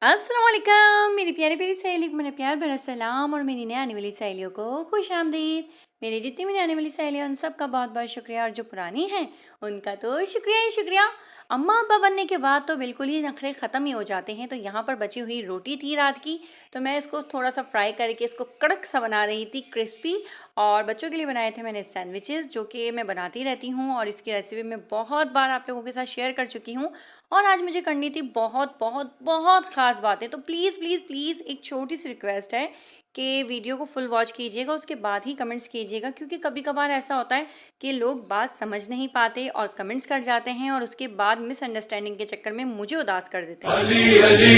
अस्सलाम वालेकुम मेरी प्यारी प्यारी सहेली को मेरा प्यार भरा सलाम और मेरी नए आने वाली सहेलियों को खुश आमदीद। मेरी जितनी भी नई आने वाली सहेलियाँ उन सब का बहुत बहुत शुक्रिया और जो पुरानी हैं उनका तो शुक्रिया ही शुक्रिया। अम्मा अब्बा बनने के बाद तो बिल्कुल ही नखरे ख़त्म ही हो जाते हैं। तो यहाँ पर बची हुई रोटी थी रात की, तो मैं इसको थोड़ा सा फ्राई करके इसको कड़क सा बना रही थी, क्रिस्पी। और बच्चों के लिए बनाए थे मैंने सैंडविचेस, जो कि मैं बनाती रहती हूँ और इसकी रेसिपी मैं बहुत बार आप लोगों के साथ शेयर कर चुकी हूँ। और आज मुझे करनी थी बहुत बहुत बहुत ख़ास बातें। तो प्लीज़ प्लीज़ प्लीज़ एक छोटी सी रिक्वेस्ट है कि वीडियो को फुल वॉच कीजिएगा, उसके बाद ही कमेंट्स कीजिएगा, क्योंकि कभी कभार ऐसा होता है कि लोग बात समझ नहीं पाते और कमेंट्स कर जाते हैं और उसके बाद मिसअंडरस्टैंडिंग के चक्कर में मुझे उदास कर देते हैं। अली अली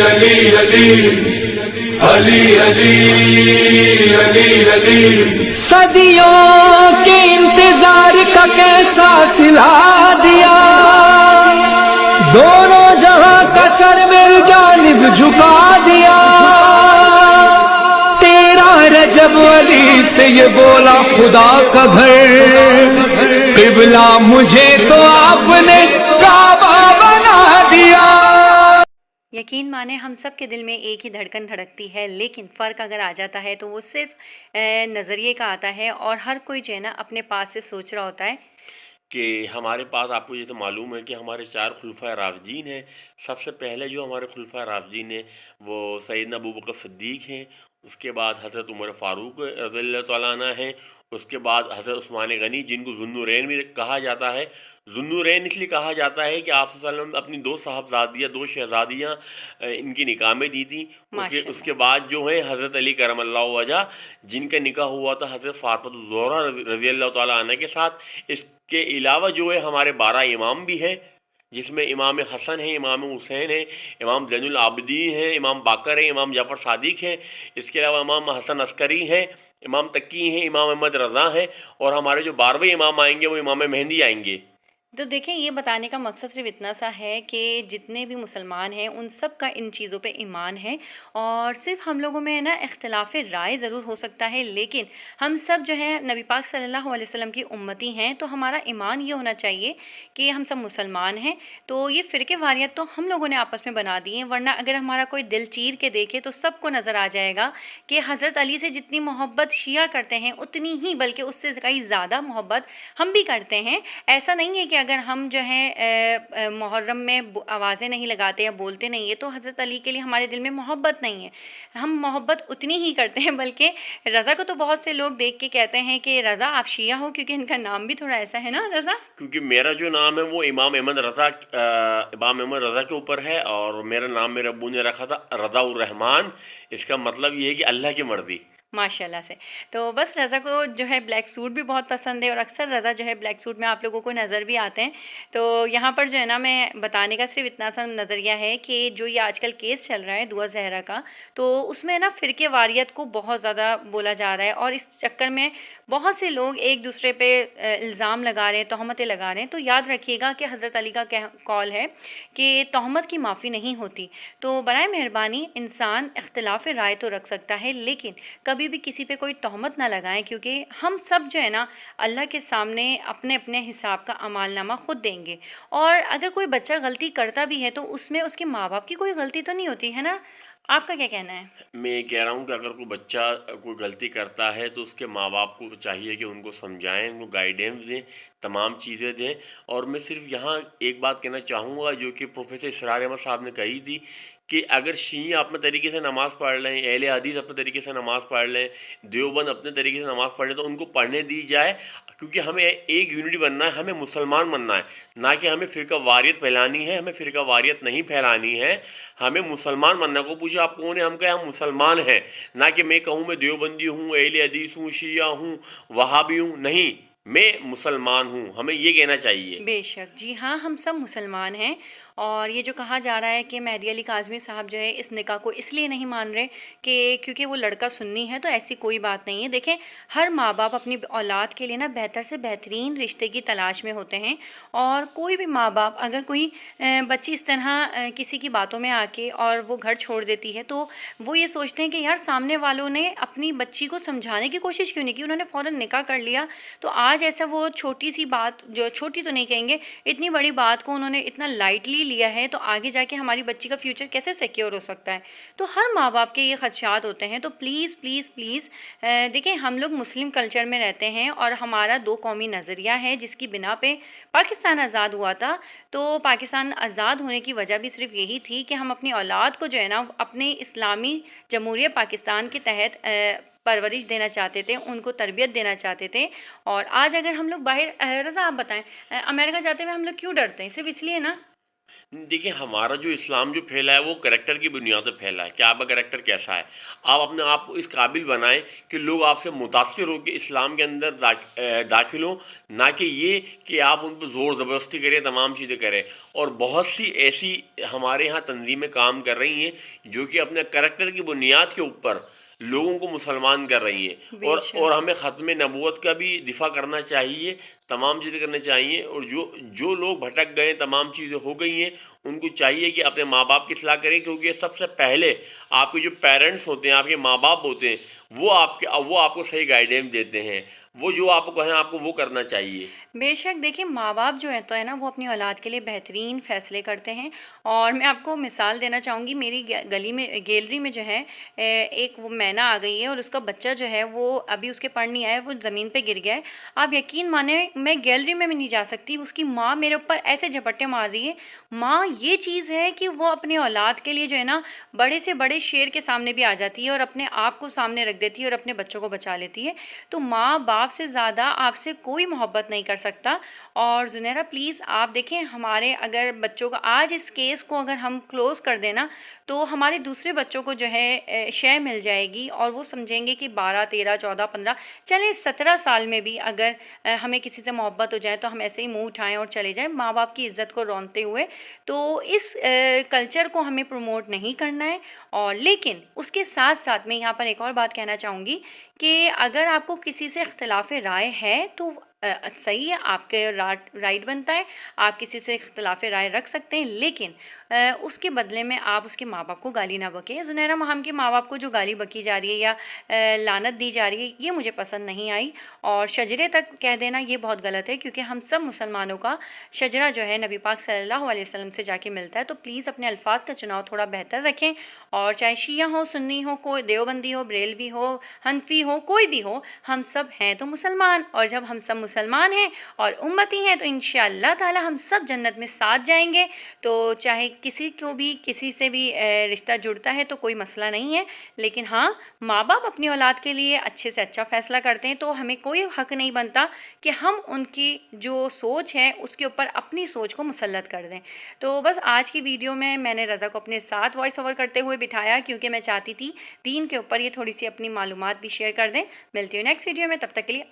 अली अली अली अली अली अली सदियों के इंतजार का कैसा सिला दिया, दोनों जहां का सर मेरी जानिब झुका दिया। तेरा रजब अली से ये बोला खुदा का घर, किबला मुझे तो आपने काबा बना दिया। यकीन माने हम सब के दिल में एक ही धड़कन धड़कती है, लेकिन फ़र्क अगर आ जाता है तो वो सिर्फ नज़रिए का आता है और हर कोई जो है ना अपने पास से सोच रहा होता है कि हमारे पास, आपको ये तो मालूम है कि हमारे 4 खुलफा राशिदीन हैं। सबसे पहले जो हमारे खुलफा राशिदीन हैं वो सैयदना अबू बकर सिद्दीक़ हैं, उसके बाद हज़रत उमर फ़ारूक रज़ियल्लाहु तआला अन्हु हैं, उसके बाद हज़रत उस्मान गनी, जिनको ज़ुन्नुरैन भी कहा जाता है। ज़ुन्नुरैन इसलिए कहा जाता है कि आप सल्लल्लाहु अलैहि वसल्लम अपनी 2 साहबजादियाँ, 2 शहज़ादियाँ इनकी निकाह में दी थी। उसके बाद जो है हज़रत अली करमल्लाहु वजह, जिनका निकाह हुआ था हज़रत फ़ातिमा ज़ोहरा रज़ियल्लाहु तआला अन्हा के साथ। इसके अलावा जो है हमारे 12 इमाम भी हैं, जिसमें इमाम हसन है, इमाम हुसैन है, इमाम ज़ैनुल आबिदीन है, इमाम बाकर है, इमाम जाफ़र सादिक है। इसके अलावा इमाम हसन अस्करी हैं, इमाम तकी हैं, इमाम अहमद रज़ा हैं, और हमारे जो 12वें इमाम आएंगे वो इमाम मेहंदी आएंगे। तो देखें, ये बताने का मकसद सिर्फ इतना सा है कि जितने भी मुसलमान हैं उन सब का इन चीज़ों पे ईमान है, और सिर्फ हम लोगों में ना इख्तिलाफ़ राय ज़रूर हो सकता है, लेकिन हम सब जो है नबी पाक सल्लल्लाहु अलैहि वसल्लम की उम्मती हैं। तो हमारा ईमान ये होना चाहिए कि हम सब मुसलमान हैं। तो ये फ़िरके वारियत तो हम लोगों ने आपस में बना दी हैं, वरना अगर हमारा कोई दिल चीर के देखे तो सबको नज़र आ जाएगा कि हज़रत अली से जितनी मोहब्बत शिया करते हैं उतनी ही, बल्कि उससे कई ज़्यादा मोहब्बत हम भी करते हैं। ऐसा नहीं है कि अगर हम जो है मुहर्रम में आवाज़ें नहीं लगाते या बोलते नहीं है तो हज़रत अली के लिए हमारे दिल में मोहब्बत नहीं है। हम मोहब्बत उतनी ही करते हैं, बल्कि रज़ा को तो बहुत से लोग देख के कहते हैं कि रज़ा आप शिया हो, क्योंकि इनका नाम भी थोड़ा ऐसा है ना रज़ा। क्योंकि मेरा जो नाम है वो इमाम अहमद रज़ा के ऊपर है, और मेरा नाम मेरे अब्बू ने रखा था रज़ाउर रहमान। इसका मतलब ये है कि अल्लाह की मर्ज़ी। माशाल्लाह से। तो बस रज़ा को जो है ब्लैक सूट भी बहुत पसंद है, और अक्सर रज़ा जो है ब्लैक सूट में आप लोगों को नज़र भी आते हैं। तो यहाँ पर जो है ना मैं बताने का सिर्फ इतना सा नज़रिया है कि जो ये आजकल केस चल रहा है दुआ ज़हरा का, तो उसमें ना फ़िरके वारियत को बहुत ज़्यादा बोला जा रहा है, और इस चक्कर में बहुत से लोग एक दूसरे पे इल्ज़ाम लगा रहे हैं, तहमतें लगा रहे हैं। तो याद रखिएगा कि हज़रत अली का कौल है कि तहमत की माफ़ी नहीं होती। तो बराए मेहरबानी इंसान इख्तिलाफ़ राय तो रख सकता है, लेकिन कभी भी किसी पे कोई तहमत ना लगाएं, क्योंकि हम सब जो है ना अल्लाह के सामने अपने अपने हिसाब का अमालनामा खुद देंगे। और अगर कोई बच्चा गलती करता भी है तो उसमें उसके माँ बाप की कोई गलती तो नहीं होती है ना। आपका क्या कहना है? मैं ये कह रहा हूँ कि अगर कोई बच्चा कोई गलती करता है तो उसके माँ बाप को चाहिए कि उनको समझाएं, उनको गाइडेंस दें, तमाम चीज़ें दें। और मैं सिर्फ यहाँ एक बात कहना चाहूँगा जो कि प्रोफेसर इसरार अहमद साहब ने कही थी कि अगर शिया अपने तरीके से नमाज़ पढ़ लें, अहले हदीस अपने तरीके से नमाज़ पढ़ लें, देवबंद अपने तरीके से नमाज़ पढ़ लें, तो उनको पढ़ने दी जाए। क्योंकि हमें एक यूनिटी बनना है, हमें मुसलमान बनना है, ना कि हमें फ़िरका वारियत फैलानी है। हमें फ़िरका वारियत नहीं फैलानी है, हमें मुसलमान बनना। को पूछो आप कौन है, हम कहें हम मुसलमान हैं। ना कि मैं कहूँ मैं देवबंदी हूँ, अहले हदीस हूँ, शिया हूँ, वहाबी हूँ, नहीं, मैं मुसलमान हूँ। हमें ये कहना चाहिए। बेशक, जी हाँ, हम सब मुसलमान हैं। और ये जो कहा जा रहा है कि मेहदी अली काज़मी साहब जो है इस निकाह को इसलिए नहीं मान रहे कि क्योंकि वो लड़का सुन्नी है, तो ऐसी कोई बात नहीं है। देखें, हर माँ बाप अपनी औलाद के लिए ना बेहतर से बेहतरीन रिश्ते की तलाश में होते हैं, और कोई भी माँ बाप अगर कोई बच्ची इस तरह किसी की बातों में आके और वो घर छोड़ देती है, तो वो ये सोचते हैं कि यार सामने वालों ने अपनी बच्ची को समझाने की कोशिश क्यों नहीं की, उन्होंने फ़ौरन निकाह कर लिया। तो आज ऐसा वो छोटी सी बात, जो छोटी तो नहीं कहेंगे, इतनी बड़ी बात को उन्होंने इतना लाइटली لیا ہے تو آگے جا کے ہماری بچی کا فیوچر کیسے سیکیور ہو سکتا ہے؟ تو ہر ماں باپ کے یہ خدشات ہوتے ہیں، تو پلیز پلیز پلیز دیکھیں ہم لوگ مسلم کلچر میں رہتے ہیں اور ہمارا دو قومی نظریہ ہے جس کی بنا پہ پاکستان آزاد ہوا تھا۔ تو پاکستان آزاد ہونے کی وجہ بھی صرف یہی تھی کہ ہم اپنی اولاد کو جو ہے نا اپنے اسلامی جمہوریہ پاکستان کے تحت پرورش دینا چاہتے تھے، ان کو تربیت دینا چاہتے تھے۔ اور آج اگر ہم لوگ باہر رضا آپ بتائیں امریکہ جاتے ہوئے ہم لوگ کیوں ڈرتے ہیں؟ صرف اس لیے نا دیکھیں ہمارا جو اسلام جو پھیلا ہے وہ کریکٹر کی بنیاد پہ پھیلا ہے کہ آپ کا کریکٹر کیسا ہے، آپ اپنے آپ کو اس قابل بنائیں کہ لوگ آپ سے متاثر ہو کے اسلام کے اندر داخل ہوں، نہ کہ یہ کہ آپ ان پہ زور زبردستی کریں، تمام چیزیں کریں۔ اور بہت سی ایسی ہمارے ہاں تنظیمیں کام کر رہی ہیں جو کہ اپنے کریکٹر کی بنیاد کے اوپر لوگوں کو مسلمان کر رہی ہیں، بے اور شک ہمیں ختم نبوت کا بھی دفاع کرنا چاہیے، تمام چیزیں کرنا چاہیے۔ اور جو لوگ بھٹک گئے، تمام چیزیں ہو گئی ہیں، ان کو چاہیے کہ اپنے ماں باپ کی اصلاح کریں، کیونکہ سب سے پہلے آپ کے جو پیرنٹس ہوتے ہیں، آپ کے ماں باپ ہوتے ہیں، وہ آپ کو صحیح گائیڈنس دیتے ہیں، وہ جو آپ کو کہیں آپ کو وہ کرنا چاہیے۔ بے شک دیکھیں ماں باپ جو ہے تو ہے نا وہ اپنی اولاد کے لیے بہترین فیصلے کرتے ہیں۔ اور میں آپ کو مثال دینا چاہوں گی، میری گلی میں گیلری میں جو ہے ایک وہ مینا آ گئی ہے اور اس کا بچہ جو ہے وہ ابھی اس کے پڑھ نہیں آیا، وہ زمین پہ گر گیا ہے۔ آپ یقین مانیں میں گیلری میں بھی نہیں جا سکتی، اس کی ماں میرے اوپر ایسے جھپٹے مار رہی ہے۔ ماں یہ چیز ہے کہ وہ اپنی اولاد کے لیے جو ہے نا بڑے سے بڑے شیر کے سامنے بھی آ جاتی ہے اور اپنے آپ کو سامنے رکھ دیتی ہے اور اپنے بچوں کو بچا لیتی ہے۔ تو ماں باپ سے زیادہ آپ سے کوئی محبت نہیں کر سکتا۔ اور زنیرہ پلیز آپ دیکھیں ہمارے اگر بچوں کا آج اس کیس کو اگر ہم کلوز کر دینا تو ہمارے دوسرے بچوں کو جو ہے شے مل جائے گی اور وہ سمجھیں گے کہ 12 13 14 15 چلے 17 سال میں بھی اگر ہمیں کسی سے محبت ہو جائے تو ہم ایسے ہی منہ اٹھائیں اور چلے جائیں ماں باپ کی عزت کو رونتے ہوئے۔ تو اس کلچر کو ہمیں پروموٹ نہیں کرنا ہے۔ اور لیکن اس کے ساتھ ساتھ میں یہاں پر ایک اور بات کہنا چاہوں گی کہ اگر آپ کو کسی سے اختلاف رائے ہے تو صحیح ہے، آپ کے رائٹ بنتا ہے، آپ کسی سے اختلاف رائے رکھ سکتے ہیں، لیکن اس کے بدلے میں آپ اس کے ماں باپ کو گالی نہ بکیں۔ زنیرہ ہم کے ماں باپ کو جو گالی بکی جا رہی ہے یا لعنت دی جا رہی ہے یہ مجھے پسند نہیں آئی، اور شجرے تک کہہ دینا یہ بہت غلط ہے، کیونکہ ہم سب مسلمانوں کا شجرہ جو ہے نبی پاک صلی اللہ علیہ وسلم سے جا کے ملتا ہے۔ تو پلیز اپنے الفاظ کا چناؤ تھوڑا بہتر رکھیں، اور چاہے شیعہ ہو، سنی ہو، کوئی دیوبندی ہو، بریلوی ہو، حنفی ہو، کوئی بھی ہو، ہم سب ہیں تو مسلمان، اور جب ہم سب مسلمان ہیں اور امتی ہیں تو انشاءاللہ تعالی ہم سب جنت میں ساتھ جائیں گے۔ تو چاہے کسی کو بھی کسی سے بھی رشتہ جڑتا ہے تو کوئی مسئلہ نہیں ہے، لیکن ہاں ماں باپ اپنی اولاد کے لیے اچھے سے اچھا فیصلہ کرتے ہیں تو ہمیں کوئی حق نہیں بنتا کہ ہم ان کی جو سوچ ہے اس کے اوپر اپنی سوچ کو مسلط کر دیں۔ تو بس آج کی ویڈیو میں نے رضا کو اپنے ساتھ وائس اوور کرتے ہوئے بٹھایا، کیونکہ میں چاہتی تھی دین کے اوپر یہ تھوڑی سی اپنی معلومات بھی شیئر کر دیں۔ ملتی ہوں نیکسٹ ویڈیو میں، تب تک کے لیے